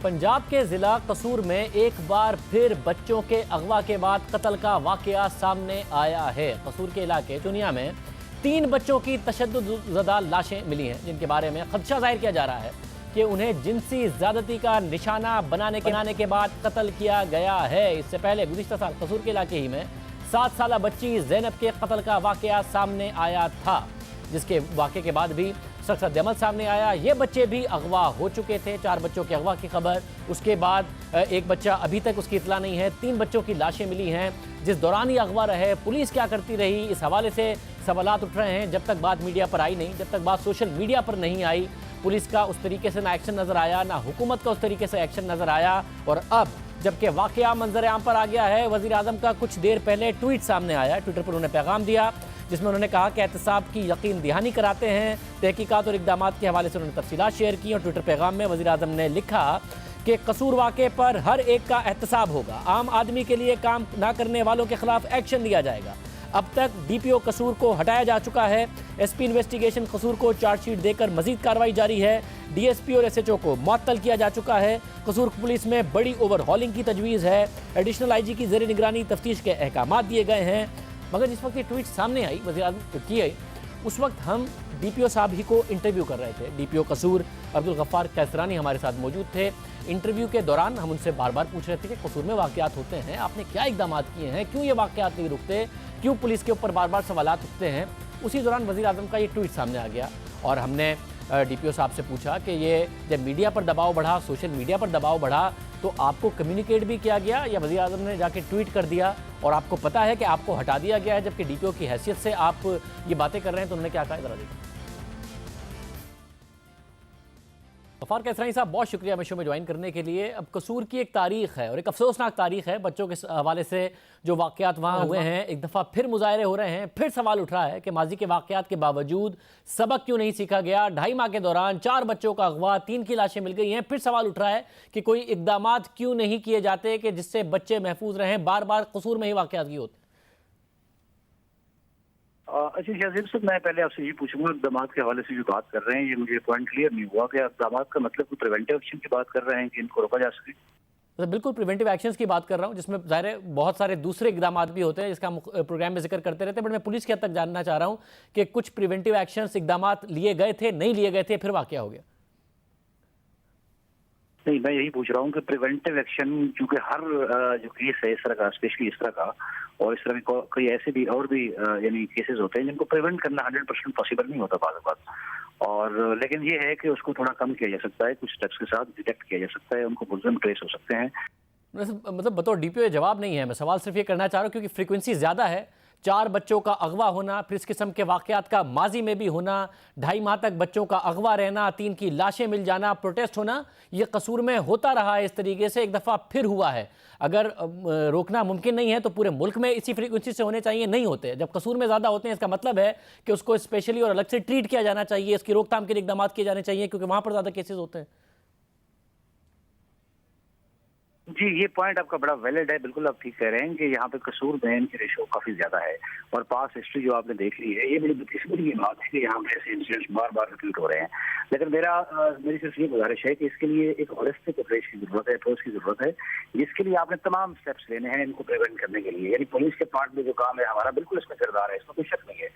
पंजाब के जिला कसूर में एक बार फिर बच्चों के अगवा के बाद कत्ल का वाकया सामने आया है। कसूर के इलाके चुनिया में 3 बच्चों की तशद्दुद लाशें मिली हैं, जिनके बारे में खदशा जाहिर किया जा रहा है कि उन्हें जिनसी ज्यादती का निशाना बनाने के बाद कत्ल किया गया है। इससे पहले गुज़िश्ता साल कसूर के इलाके ही में 7 साल बच्ची ज़ैनब के कत्ल का वाकया सामने आया था, जिसके वाक़े के बाद भी सख्त रद्द-ए-अमल सामने आया। ये बच्चे भी अगवा हो चुके थे, 4 बच्चों के अगवा की खबर। उसके बाद एक बच्चा अभी तक उसकी इतला नहीं है। 3 बच्चों की लाशें मिली हैं। जिस दौरान ये अगवा रहे, पुलिस क्या करती रही, इस हवाले से सवालात उठ रहे हैं। जब तक बात मीडिया पर आई नहीं, जब तक बात सोशल मीडिया पर नहीं आई, पुलिस का उस तरीके से ना एक्शन नज़र आया, ना हुकूमत का उस तरीके से एक्शन नज़र आया। और अब जबकि वाकया मंजर आम पर आ गया है, वज़ीर आज़म का कुछ देर पहले ट्वीट सामने आया। ट्विटर पर उन्होंने पैगाम दिया जिसमें उन्होंने कहा कि एहतसाब की यकीन दहानी कराते हैं। तहकीकात और इक़दामात के हवाले से उन्होंने तफसीलात शेयर की और ट्विटर पैगाम में वज़ीर आज़म ने लिखा कि कसूर वाक़े पर हर एक का एहतसाब होगा। आम आदमी के लिए काम ना करने वालों के खिलाफ एक्शन लिया जाएगा। अब तक DPO कसूर को हटाया जा चुका है। SP इन्वेस्टिगेशन कसूर को चार्जशीट देकर मजीद कार्रवाई जारी है। DSP और SHO को मुअत्तल किया जा चुका है। कसूर पुलिस में बड़ी ओवरहॉलिंग की तजवीज़ है। एडिशनल IG की ज़ेर निगरानी तफ्तीश के अहकाम दिए गए हैं। मगर जिस वक्त ये ट्वीट सामने आई, वज़ीर आज़म की आई, उस वक्त हम DPO साहब ही को इंटरव्यू कर रहे थे। DPO कसूर अब्दुल गफ्फार कैसरानी हमारे साथ मौजूद थे। इंटरव्यू के दौरान हम उनसे बार बार पूछ रहे थे कि कसूर में वाक़यात होते हैं, आपने क्या इक़दाम किए हैं, क्यों ये वाक़यात नहीं रुकते, क्यों पुलिस के ऊपर बार बार सवालात उठते हैं। उसी दौरान वज़ीर आज़म का ये ट्वीट सामने आ गया और हमने DPO साहब से पूछा कि ये जब मीडिया पर दबाव बढ़ा, सोशल मीडिया पर दबाव बढ़ा, तो आपको कम्युनिकेट भी किया गया या वज़ीर आज़म ने जाके ट्वीट कर दिया और आपको पता है कि आपको हटा दिया गया है, जबकि DPO की हैसियत से आप ये बातें कर रहे हैं? तो उन्होंने क्या कहा, ज़रा देखिए। गफ्फार कैसरानी साहब, बहुत शुक्रिया शो में ज्वाइन करने के लिए। अब कसूर की एक तारीख़ है और एक अफसोसनाक तारीख़ है। बच्चों के हवाले से जो वाक़यात वहाँ हुए हैं, एक दफ़ा फिर मुज़ाहरे हो रहे हैं। फिर सवाल उठ रहा है कि माजी के वाक़यात के बावजूद सबक क्यों नहीं सीखा गया। 2.5 माह के दौरान 4 बच्चों का अगवा, 3 की लाशें मिल गई हैं। फिर सवाल उठ रहा है कि कोई इक़दामात क्यों नहीं किए जाते कि जिससे बच्चे महफूज रहें। बार बार कसूर में ही वाक़यात की होते। अच्छा शाजिब साहब, मैं पहले आपसे ये पूछूंगा, इक़दामात के हवाले से जो बात कर रहे हैं, ये मुझे पॉइंट क्लियर नहीं हुआ कि इक़दामात का मतलब कोई प्रिवेंटिव एक्शन की बात कर रहे हैं कि इनको रोका जा सके? तो बिल्कुल प्रिवेंटिव एक्शंस की बात कर रहा हूँ, जिसमें ज़ाहिर है बहुत सारे दूसरे इक़दाम भी होते हैं, जिसका प्रोग्राम में जिक्र करते रहते हैं। बट मैं पुलिस के हद तक जानना चाह रहा हूँ कि कुछ प्रिवेंटिव एक्शंस इक़दाम लिए गए थे, नहीं लिए गए थे, फिर वाक़या हो गया? नहीं, मैं यही पूछ रहा हूँ कि प्रिवेंटिव एक्शन, क्योंकि हर जो केस है इस तरह का, स्पेशली इस तरह का और इस तरह के कोई ऐसे भी और भी यानी केसेस होते हैं जिनको प्रिवेंट करना 100% पॉसिबल नहीं होता बात बात। और लेकिन ये है कि उसको थोड़ा कम किया जा सकता है, कुछ स्टेप्स के साथ डिटेक्ट किया जा सकता है, उनको मुलज़िम ट्रेस हो सकते हैं। मतलब बतौर DPO जवाब नहीं है, मैं सवाल सिर्फ ये करना चाह रहा हूँ क्योंकि फ्रीक्वेंसी ज़्यादा है। 4 बच्चों का अगवा होना, फिर इस किस्म के वाक़यात का माजी में भी होना, 2.5 माह तक बच्चों का अगवा रहना, 3 की लाशें मिल जाना, प्रोटेस्ट होना, ये कसूर में होता रहा है। इस तरीके से एक दफ़ा फिर हुआ है। अगर रोकना मुमकिन नहीं है तो पूरे मुल्क में इसी फ्रीक्वेंसी से होने चाहिए, नहीं होते। जब कसूर में ज़्यादा होते हैं, इसका मतलब है कि उसको स्पेशली और अलग से ट्रीट किया जाना चाहिए, इसकी रोकथाम के लिए इक़दाम किए जाने चाहिए, क्योंकि वहाँ पर ज़्यादा केसेस होते हैं। जी, ये पॉइंट आपका बड़ा वैलिड है। बिल्कुल आप ठीक कह रहे हैं कि यहाँ पे कसूर बयान की रेशो काफी ज्यादा है और पास हिस्ट्री जो आपने देख ली है, ये बड़ी बदकिस्मती की बात है कि यहाँ पे ऐसे इंसिडेंट्स बार बार रिपीट हो रहे हैं। लेकिन मेरी सिर्फ ये गुजारिश है कि इसके लिए एक होलिस्टिक अप्रोच की जरूरत है, अप्रोच की जरूरत है, जिसके लिए आपने तमाम स्टेप्स लेने हैं इनको प्रिवेंट करने के लिए। यानी पुलिस के पार्ट में जो काम है हमारा, बिल्कुल इसमें किरदार है, इसमें कोई शक नहीं है।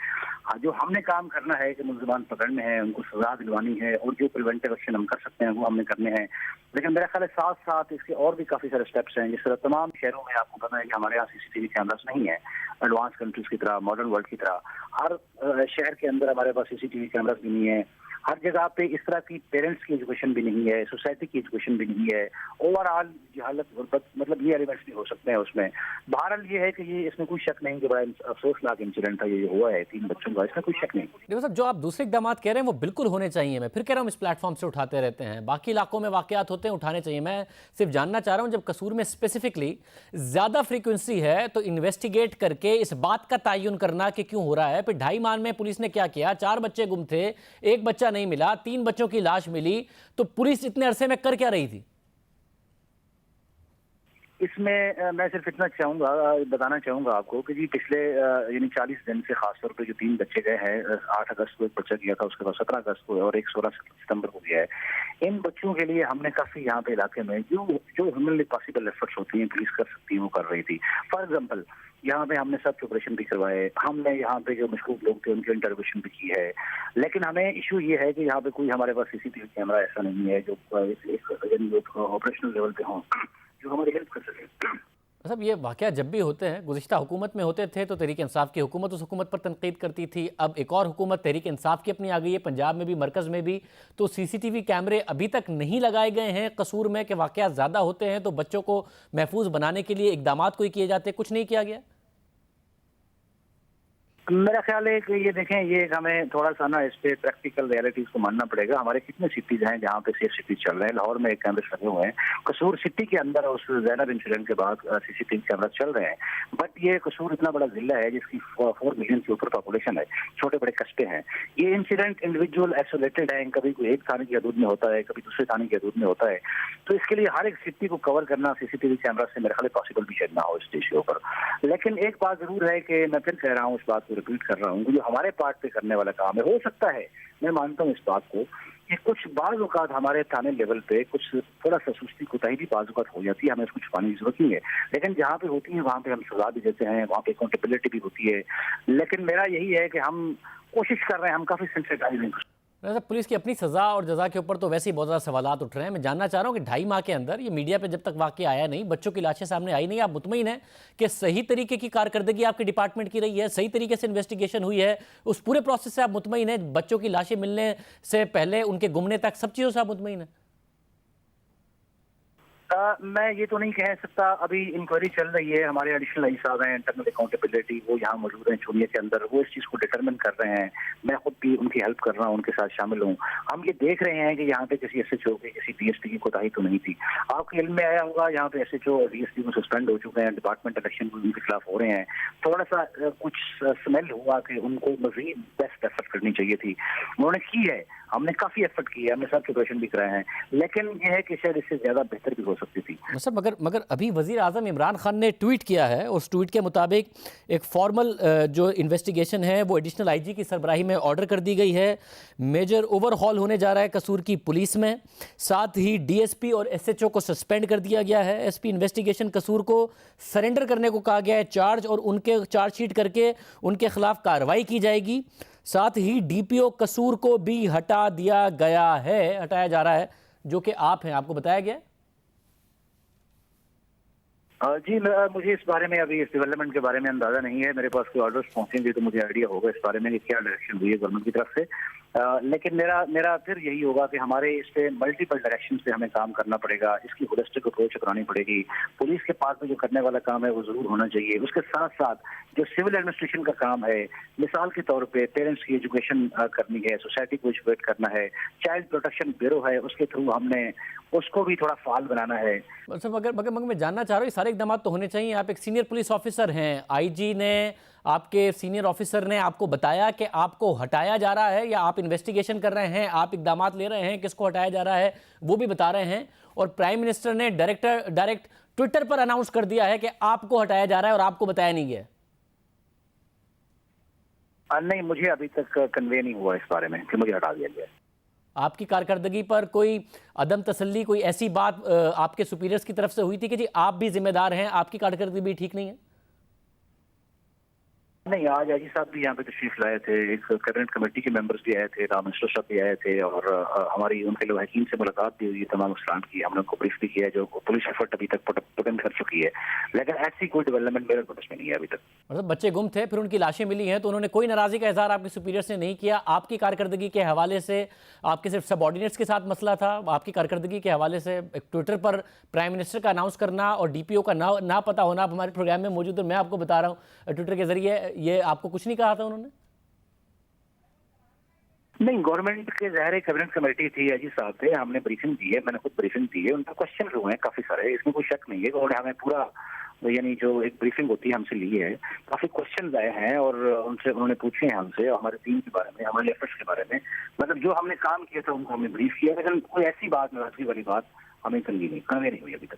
हाँ, जो हमने काम करना है कि मुलज़िमान पकड़ने हैं, उनको सजा दिलवानी है और जो प्रिवेंटिव एक्शन हम कर सकते हैं वो हमने करने हैं। लेकिन मेरा ख्याल है साथ साथ इसके और भी काफी सारे स्टेप्स हैं। जिस तरह तमाम शहरों में आपको पता है कि हमारे यहाँ CCTV कैमरास नहीं है, एडवांस कंट्रीज की तरह, मॉडर्न वर्ल्ड की तरह। हर शहर के अंदर हमारे पास CCTV कैमरास भी नहीं है। हर जगह पे इस तरह की पेरेंट्स की एजुकेशन भी नहीं है, सोसाइटी की एजुकेशन भी नहीं है। ओवरऑल जहालत, गुर्बत, मतलब ये एलिमेंट्स भी हो सकते हैं उसमें। बहरहाल ये है कि ये इसमें कोई शक नहीं कि बड़ा अफसोसनाक इंसिडेंट था ये हुआ है 3 बच्चों का, इसमें कोई शक नहीं। देखो साहब, जो आप दूसरे इक़दाम कह रहे हैं वो बिल्कुल होने चाहिए। मैं फिर कह रहा हूँ, इस प्लेटफॉर्म से उठाते रहते हैं, बाकी इलाकों में वाक़यात होते हैं, उठाने चाहिए। मैं सिर्फ जानना चाह रहा हूँ, जब कसूर में स्पेसिफिकली ज़्यादा फ्रीक्वेंसी है तो इन्वेस्टिगेट करके इस बात का तयन करना कि क्यों हो रहा है। फिर 2.5 माह में पुलिस ने क्या किया? 4 बच्चे गुम थे, 1 बच्चा नहीं मिला, 3 बच्चों की लाश मिली, तो पुलिस इतने अरसे में कर क्या रही थी? इसमें मैं सिर्फ इतना बताना चाहूंगा आपको कि जी पिछले यानी 40 दिन से खासतौर पे जो 3 बच्चे गए हैं, 8 अगस्त को एक बच्चा गया था, उसके बाद 17 अगस्त को और एक 16 सितंबर को गया है। इन बच्चों के लिए हमने काफी यहाँ पे इलाके में जो जो ह्यूमनली पॉसिबल एफर्ट्स होती हैं पुलिस कर सकती है वो कर रही थी। फॉर एग्जाम्पल यहाँ पे हमने सर्च ऑपरेशन भी करवाए, हमने यहाँ पे जो मशकूक लोग थे उनकी इंटरोगेशन भी की है, लेकिन हमें इशू ये है कि यहाँ पे कोई हमारे पास सीसीटीवी कैमरा ऐसा नहीं है जो ऑपरेशनल लेवल पे हों जो हमारी हेल्प कर सके। मतलब ये वाक़या जब भी होते हैं, गुज़िश्ता हुकूमत में होते थे तो तहरीक इंसाफ की हुकूमत उस हुकूमत पर तनकीद करती थी, अब एक और हुकूमत तहरीक इंसाफ की अपनी आ गई है, पंजाब में भी मरकज़ में भी। तो सीसीटीवी कैमरे अभी तक नहीं लगाए गए हैं कसूर में कि वाक़या ज़्यादा होते हैं तो बच्चों को महफूज बनाने के लिए इकदाम कोई किए जाते, कुछ नहीं किया गया। मेरा ख्याल है कि ये देखें, ये हमें थोड़ा सा ना इस पे प्रैक्टिकल रियलिटीज को मानना पड़ेगा। हमारे कितने सिटीज हैं जहाँ पे सेफ सिटीज चल रहे हैं। लाहौर में एक कैमरे लगे हुए हैं, कसूर सिटी के अंदर उस ज़ैनब इंसिडेंट के बाद सीसीटीवी कैमरा चल रहे हैं। बट ये कसूर इतना बड़ा जिला है जिसकी 4 मिलियन से ऊपर पॉपुलेशन है, छोटे बड़े कस्बे हैं। ये इंसिडेंट इंडिविजुअल आइसोलेटेड है, कभी कोई एक थाने की हदूद में होता है, कभी दूसरे थाने की हदूद में होता है। तो इसके लिए हर एक सिटी को कवर करना सीसीटीवी कैमरा से मेरे ख्याल पॉसिबल भी शायद ना हो इस देश के ऊपर। लेकिन एक बात जरूर है कि मैं फिर कह रहा हूँ, इस बात को रिपीट कर रहा हूँ, जो हमारे पार्ट पे करने वाला काम है, हो सकता है, मैं मानता हूँ इस बात को कि कुछ बाज़ औक़ात हमारे थाने लेवल पे कुछ थोड़ा सा सुस्ती कोताही भी बाज़ औक़ात हो जाती है, हमें उसको छुपाने की जरूरत नहीं है। लेकिन जहाँ पे होती है वहाँ पे हम सजा भी देते हैं, वहाँ पे अकाउंटेबिलिटी भी होती है। लेकिन मेरा यही है कि हम कोशिश कर रहे हैं, हम काफ़ी सेंसिटाइज हैं। वैसे पुलिस की अपनी सज़ा और जज़ा के ऊपर तो वैसे ही बहुत ज़्यादा सवालात उठ रहे हैं। मैं जानना चाह रहा हूँ कि 2.5 माह के अंदर ये मीडिया पे जब तक वाक़या आया नहीं, बच्चों की लाशें सामने आई नहीं, आप मुतमईन हैं कि सही तरीके की कारकर्दगी आपके डिपार्टमेंट की रही है, सही तरीके से इन्वेस्टिगेशन हुई है, उस पूरे प्रोसेस से आप मुतमईन हैं? बच्चों की लाशें मिलने से पहले उनके गुमने तक सब चीज़ों से आप मुतमईन हैं? मैं ये तो नहीं कह सकता, अभी इंक्वायरी चल रही है। हमारे एडिशनल आई साहब हैं इंटरनल अकाउंटेबिलिटी, वो यहाँ मौजूद हैं चुनिया के अंदर, वो इस चीज़ को डिटरमिन कर रहे हैं। मैं खुद भी उनकी हेल्प कर रहा हूँ, उनके साथ शामिल हूँ। हम ये देख रहे हैं कि यहाँ पे किसी SHO की, किसी DSP की कोताही तो नहीं थी। आपके इल्म में आया होगा यहाँ पे SHO और DSP को सस्पेंड हो चुके हैं, डिपार्टमेंट इलेक्शन उनके खिलाफ हो रहे हैं। थोड़ा सा कुछ स्मेल हुआ कि उनको मजीद बेस्ट एफर्ट करनी चाहिए थी, उन्होंने की है। हमने काफ़ी एफर्ट की है, हमने सर्च ऑपरेशन भी कराए हैं, लेकिन यह है कि शायद इससे ज़्यादा बेहतर भी हो सकती थी। मगर अभी वज़ीर आज़म इमरान खान ने ट्वीट किया है, उस ट्वीट के मुताबिक एक फॉर्मल जो इन्वेस्टिगेशन है वो एडिशनल IG की सरबराही में ऑर्डर कर दी गई है। मेजर ओवरहॉल होने जा रहा है कसूर की पुलिस में, साथ ही DSP और SHO को सस्पेंड कर दिया गया है। SP इन्वेस्टिगेशन कसूर को सरेंडर करने को कहा गया है चार्ज, और उनके चार्जशीट करके उनके खिलाफ कार्रवाई की जाएगी। साथ ही DPO कसूर को भी हटाया जा रहा है, जो कि आप हैं, आपको बताया गया है। जी, मुझे इस बारे में अभी इस डेवलपमेंट के बारे में अंदाजा नहीं है। मेरे पास कोई ऑर्डर्स पहुंचेंगे तो मुझे आइडिया होगा इस बारे में कि क्या डायरेक्शन हुई है गवर्नमेंट की तरफ से। लेकिन मेरा फिर यही होगा कि हमारे इस पे मल्टीपल डायरेक्शन से हमें काम करना पड़ेगा, इसकी होलिस्टिक अप्रोच अपनानी पड़ेगी। पुलिस के पास में जो करने वाला काम है वो जरूर होना चाहिए। उसके साथ साथ जो सिविल एडमिनिस्ट्रेशन का काम है, मिसाल के तौर पे पेरेंट्स की एजुकेशन करनी है, सोसाइटी को एजुकेट करना है, चाइल्ड प्रोटेक्शन ब्यूरो है, उसके थ्रू हमने उसको भी थोड़ा फाल बनाना है। मगर मैं जानना चाह रहा हूँ, ये सारे इकदाम तो होने चाहिए। आप एक सीनियर पुलिस ऑफिसर हैं, IG ने, आपके सीनियर ऑफिसर ने आपको बताया कि आपको हटाया जा रहा है, या आप इन्वेस्टिगेशन कर रहे हैं, आप इकदाम ले रहे हैं, किसको हटाया जा रहा है वो भी बता रहे हैं, और प्राइम मिनिस्टर ने डायरेक्ट ट्विटर पर अनाउंस कर दिया है कि आपको हटाया जा रहा है और आपको बताया नहीं गया। नहीं, मुझे अभी तक कन्वे नहीं हुआ इस बारे में कि मुझे हटा दिया गया। आपकी कारकर्दगी पर कोई अदम तसल्ली, कोई ऐसी बात आपके सुपीरियर्स की तरफ से हुई थी कि जी आप भी जिम्मेदार हैं, आपकी कारकर्दगी भी ठीक नहीं है? नहीं, आज IG साहब भी यहाँ पे तशरीफ लाए थे, एक कैबिनेट कमेटी के मेंबर्स भी आए थे, राम मिनिस्टर साहब भी आए थे, और हमारी उनके लोग हकीम से मुलाकात भी हुई, तमाम इस्लाम की हमने उनको ब्रीफ भी किया है, जो पुलिस एफर्ट अभी तक पुट कर चुकी है। लेकिन ऐसी कोई डेवलपमेंट मेरे नोटिस में नहीं है अभी तक। मतलब बच्चे गुम थे, फिर उनकी लाशें मिली हैं, तो उन्होंने कोई नाराज़गी का इजहार आपके सुपीरियर्स ने नहीं किया? आपकी कारकर्दगी के हवाले से, आपके सिर्फ सबऑर्डिनेट्स के साथ मसला था, आपकी कारकर्दगी के हवाले से ट्विटर पर प्राइम मिनिस्टर का अनाउंस करना और DPO का ना पता होना, आप हमारे प्रोग्राम में मौजूद है, मैं आपको बता रहा हूँ ट्विटर के जरिए, ये आपको कुछ नहीं कहा था उन्होंने? नहीं, गवर्नमेंट के ज़ाहिर कैबिनेट कमेटी थी, IG साहब थे, हमने ब्रीफिंग दी है, मैंने खुद ब्रीफिंग दी है, उनका क्वेश्चन हुए हैं काफी सारे, इसमें कोई शक नहीं है। उन्होंने हमें पूरा, यानी जो एक ब्रीफिंग होती है हमसे ली है, काफी क्वेश्चन आए हैं और उनसे उन्होंने पूछे हैं हमसे हमारे टीम के बारे में, हमारे एफर्ट्स के बारे में, मतलब जो हमने काम किया था उनको हमने ब्रीफ किया, लेकिन कोई ऐसी बात, नाराजगी वाली बात हमें कन्वे नहीं हुई अभी तक।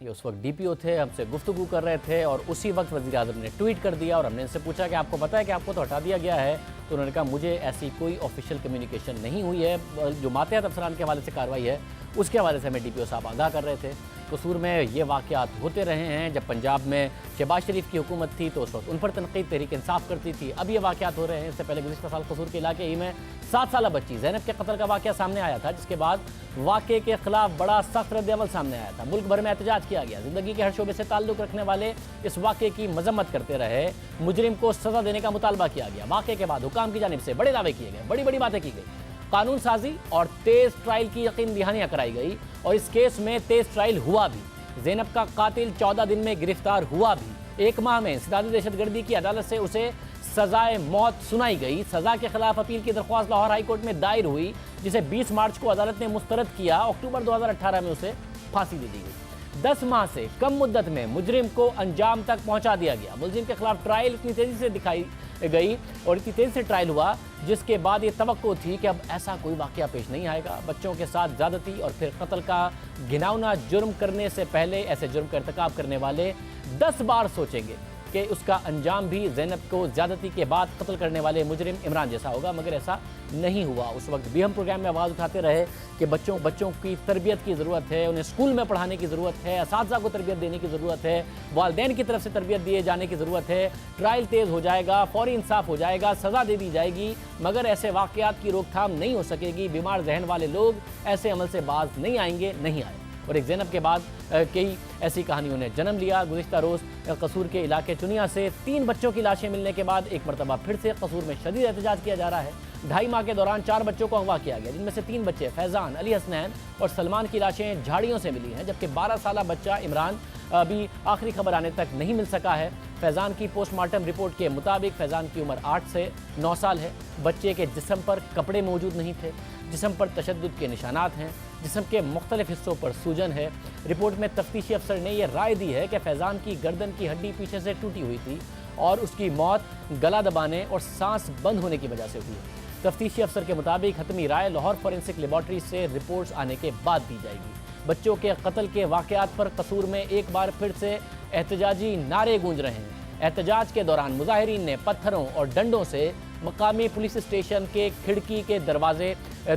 ये उस वक्त डीपीओ थे, हमसे गुफ्तगू कर रहे थे और उसी वक्त वज़ीर आज़म ने ट्वीट कर दिया और हमने इनसे पूछा कि आपको पता है कि आपको तो हटा दिया गया है। तो उन्होंने कहा मुझे ऐसी कोई ऑफिशियल कम्युनिकेशन नहीं हुई है। जो मातहत अफसरान के हवाले से कार्रवाई है उसके हवाले से हमें डीपीओ साहब आगाह कर रहे थे। कसूर में ये वाक़यात होते रहे हैं। जब पंजाब में शहबाज शरीफ की हुकूमत थी तो उस वक्त उन पर तनकीद तहरीक इंसाफ करती थी। अब ये वाक़यात हो रहे हैं। इससे पहले गुज़िश्ता साल कसूर के इलाके ही में 7 साला बच्ची ज़ैनब के कत्ल का वाक़या सामने आया था, जिसके बाद वाक़े के खिलाफ बड़ा सख्त रद्द-ए-अमल सामने आया था। मुल्क भर में एहतजाज किया गया। ज़िंदगी के हर शोबे से ताल्लुक़ रखने वाले इस वाक़े की मजम्मत करते रहे। मुजरिम को सज़ा देने का मुतालबा किया गया। वाक़े के बाद हुकाम की जानिब से बड़े दावे किए गए, बड़ी बड़ी बातें की गई। कानून साजी और तेज़ ट्रायल की यकीन दहानियाँ कराई गई और इस केस में तेज़ ट्रायल हुआ भी। ज़ैनब का कातिल 14 दिन में गिरफ्तार हुआ भी। 1 माह में इंसदादी दहशतगर्दी की अदालत से उसे सजाए मौत सुनाई गई। सजा के खिलाफ अपील की दरख्वास्त लाहौर हाई कोर्ट में दायर हुई, जिसे 20 मार्च को अदालत ने मुस्तरद किया। अक्टूबर 2018 में उसे फांसी दे दी गई। 10 माह से कम मुद्दत में मुजरिम को अंजाम तक पहुंचा दिया गया। मुलजिम के खिलाफ ट्रायल इतनी तेजी से दिखाई गई और इतनी तेजी से ट्रायल हुआ, जिसके बाद ये तवक्को थी कि अब ऐसा कोई वाकया पेश नहीं आएगा। बच्चों के साथ ज़्यादती और फिर कत्ल का घिनौना जुर्म करने से पहले ऐसे जुर्म का इर्तिकाब करने वाले 10 बार सोचेंगे कि उसका अंजाम भी ज़ैनब को ज़्यादती के बाद कत्ल करने वाले मुजरिम इमरान जैसा होगा, मगर ऐसा नहीं हुआ। उस वक्त भी हम प्रोग्राम में आवाज़ उठाते रहे कि बच्चों की तरबियत की ज़रूरत है, उन्हें स्कूल में पढ़ाने की ज़रूरत है, असातिज़ा को तरबियत देने की ज़रूरत है, वालिदैन की तरफ से तरबियत दिए जाने की ज़रूरत है। ट्रायल तेज़ हो जाएगा, फौरी इंसाफ हो जाएगा, सज़ा दे दी जाएगी, मगर ऐसे वाक़यात की रोकथाम नहीं हो सकेगी। बीमार जहन वाले लोग ऐसे अमल से बाज नहीं आएंगे, नहीं आए। और एक ज़ैनब के बाद कई ऐसी कहानियों ने जन्म लिया। गुज़िश्ता रोज़ कसूर के इलाके चुनिया से 3 बच्चों की लाशें मिलने के बाद एक मरतबा फिर से कसूर में शदीद एहतजाज किया जा रहा है। 2.5 माह के दौरान 4 बच्चों को अगवा किया गया, जिनमें से 3 बच्चे फैज़ान, अली हसनैन और सलमान की लाशें झाड़ियों से मिली हैं, जबकि 12 साला बच्चा इमरान अभी आखिरी खबर आने तक नहीं मिल सका है। फैज़ान की पोस्टमार्टम रिपोर्ट के मुताबिक फैज़ान की उम्र 8 से 9 साल है। बच्चे के जिस्म पर कपड़े मौजूद नहीं थे, जिस्म पर तशद्दुद के निशानात हैं, जिस्म के मुख्तलिफ हिस्सों पर सूजन है। रिपोर्ट में तफ्तीशी अफसर ने यह राय दी है कि फैज़ान की गर्दन की हड्डी पीछे से टूटी हुई थी और उसकी मौत गला दबाने और सांस बंद होने की वजह से हुई है। तफ्तीशी अफसर के मुताबिक हतमी राय लाहौर फॉरेंसिक लेबॉर्ट्री से रिपोर्ट्स आने के बाद दी जाएगी। बच्चों के कत्ल के वाक़यात पर कसूर में एक बार फिर से एहतजाजी नारे गूंज रहे हैं। एहतजाज के दौरान मुजाहिरीन ने पत्थरों और डंडों से मकामी पुलिस स्टेशन के खिड़की के दरवाजे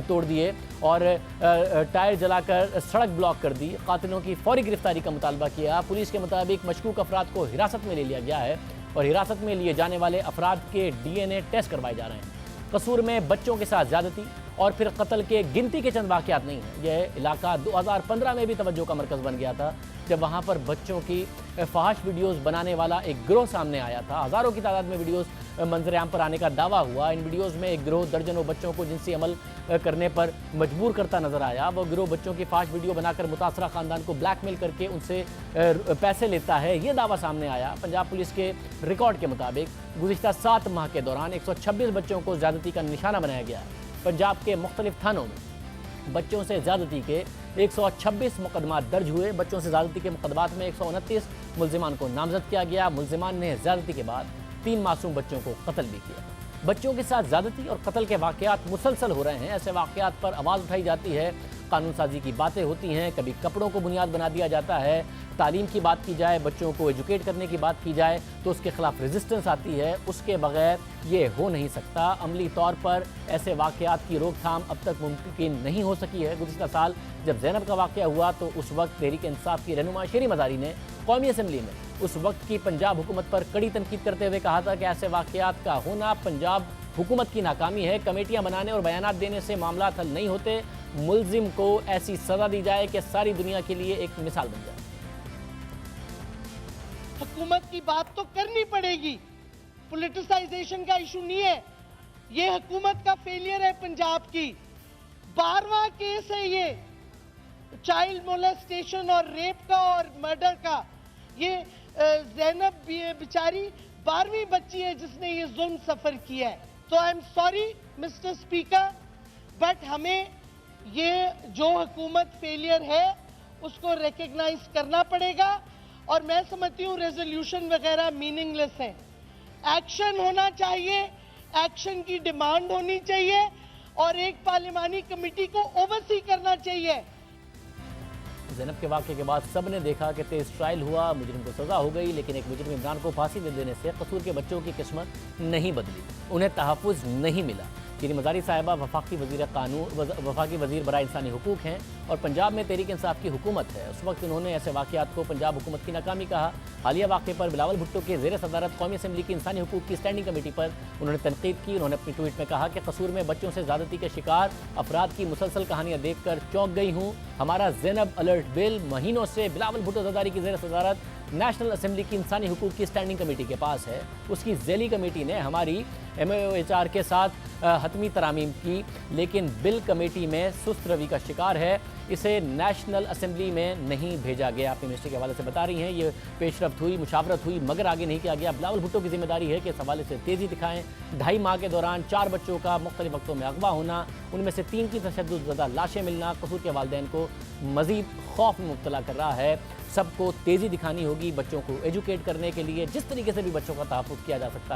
तोड़ दिए और टायर जलाकर सड़क ब्लॉक कर दी। कातिलों की फौरी गिरफ्तारी का मुतालबा किया। पुलिस के मुताबिक मशकूक अफराद को हिरासत में ले लिया गया है और हिरासत में लिए जाने वाले अफराद के DNA टेस्ट करवाए जा रहे हैं। कसूर में बच्चों के साथ ज़्यादती और फिर कत्ल के गिनती के चंद वाक़यात नहीं हैं। यह इलाका 2015 में भी तवज्जो का मरकज़ बन गया था, जब वहाँ पर बच्चों की फहाश वीडियोस बनाने वाला एक गिरोह सामने आया था। हज़ारों की तादाद में वीडियोस मंजर-ए-आम पर आने का दावा हुआ। इन वीडियोस में एक गिरोह दर्जनों बच्चों को जिनसी अमल करने पर मजबूर करता नजर आया। वो गिरोह बच्चों की फहाश वीडियो बनाकर मुतासरा ख़ानदान को ब्लैकमेल करके उनसे पैसे लेता है, ये दावा सामने आया। पंजाब पुलिस के रिकॉर्ड के मुताबिक गुज़िश्ता 7 माह के दौरान 126 बच्चों को ज़्यादती का निशाना बनाया गया है। पंजाब के मुख्तलिफ थानों में बच्चों से ज़्यादती के 126 मुकदमा दर्ज हुए। बच्चों से ज़्यादती के मुकदमात में 129 मुल्जिमान को नामजद किया गया। मुल्जिमान ने ज़्यादती के बाद 3 मासूम बच्चों को कत्ल भी किया। बच्चों के साथ ज़्यादती और कत्ल के वाक़यात मुसलसल हो रहे हैं। ऐसे वाक़यात पर आवाज़ उठाई जाती है, कानून साजी की बातें होती हैं, कभी कपड़ों को बुनियाद बना दिया जाता है। तालीम की बात की जाए, बच्चों को एजुकेट करने की बात की जाए तो उसके खिलाफ रेजिस्टेंस आती है। उसके बगैर ये हो नहीं सकता। अमली तौर पर ऐसे वाक़यात की रोकथाम अब तक मुमकिन नहीं हो सकी है। गुज़िश्ता साल जब ज़ैनब का वाक़या हुआ तो उस वक्त तहरीक इंसाफ की रहनुमा शेरी मज़ारी ने कौमी असम्बली में उस वक्त की पंजाब हुकूमत पर कड़ी तनकीद करते हुए कहा था कि ऐसे वाक़यात का होना पंजाब हुकूमत की नाकामी है। कमेटियाँ बनाने और बयानात देने से मामला हल नहीं होते। मुल्जिम को ऐसी सज़ा दी जाए कि सारी दुनिया के लिए एक मिसाल बन जाए। हुकूमत की बात तो करनी पड़ेगी, पॉलिटिसाइजेशन का इशू नहीं है, ये हुकूमत का फेलियर है पंजाब की। 12वां केस है ये, चाइल्ड मोलेस्टेशन और रेप का और मर्डर का। ये ज़ैनब बेचारी 12वीं बच्ची है जिसने ये जुल्म सफर किया है। तो I am sorry mister speaker, but हमें ये जो हुकूमत फेलियर है उसको रिकग्नाइज करना पड़ेगा। और मैं समझती हूँ रेजोल्यूशन वगैरह मीनिंगलेस है। एक्शन होना चाहिए, एक्शन की डिमांड होनी चाहिए और एक पार्लिमानी कमेटी को ओवरसी करना चाहिए। ज़ैनब के वाक़े के बाद सब ने देखा कि तेज़ ट्रायल हुआ, मुजरिम को सज़ा हो गई, लेकिन एक मुजरिम इमरान को फांसी दे देने से कसूर के बच्चों की किस्मत नहीं बदली, उन्हें तहफ़्फ़ुज़ नहीं मिला। चीनी मज़ारी साहिबा वफाकी वज़ीर कानून वफाकी वज़ीर बराए इंसानी हुकूक हैं और पंजाब में तहरीक इंसाफ की हुकूमत है। उस वक्त उन्होंने ऐसे वाक़यात को पंजाब हुकूमत की नाकामी कहा। हालिया वाक़े पर बिलावल भुट्टो के ज़ेर सदारत कौमी असम्बली की इंसानी हुकूक की स्टैंडिंग कमेटी पर उन्होंने तनकीद की। उन्होंने अपनी ट्वीट में कहा कि कसूर में बच्चों से ज़्यादती के शिकार अफराद की मुसलसल कहानियाँ देख कर चौंक गई हूँ। हमारा ज़ैनब अलर्ट बिल महीनों से बिलावल भुट्टो ज़रदारी की ज़ेर सदारत नेशनल असम्बली की इंसानी हुकूक की स्टैंडिंग कमेटी के पास है। उसकी ज़ैली कमेटी ने हमारी MOHR के साथ हतमी तरामीम की, लेकिन बिल कमेटी में सुस्त रवि का शिकार है, इसे नेशनल असम्बली में नहीं भेजा गया। अपने मिनिस्टर के हवाले से बता रही हैं ये पेशरफ्त हुई, मुशावरत हुई, मगर आगे नहीं किया गया। बिलावल भुट्टो की जिम्मेदारी है कि इस हवाले से तेज़ी दिखाएं। 2.5 माह के दौरान 4 बच्चों का मुख्तलिफ वक्तों में अगवा होना, उनमें से 3 की तशद्दुद लाशें मिलना कसूर के वालिदैन को मज़ीद खौफ में मुब्तला कर रहा है। सबको तेज़ी दिखानी होगी बच्चों को एजुकेट करने के लिए, जिस तरीके से भी बच्चों का तहफ़्फ़ुज़ किया जा सकता है।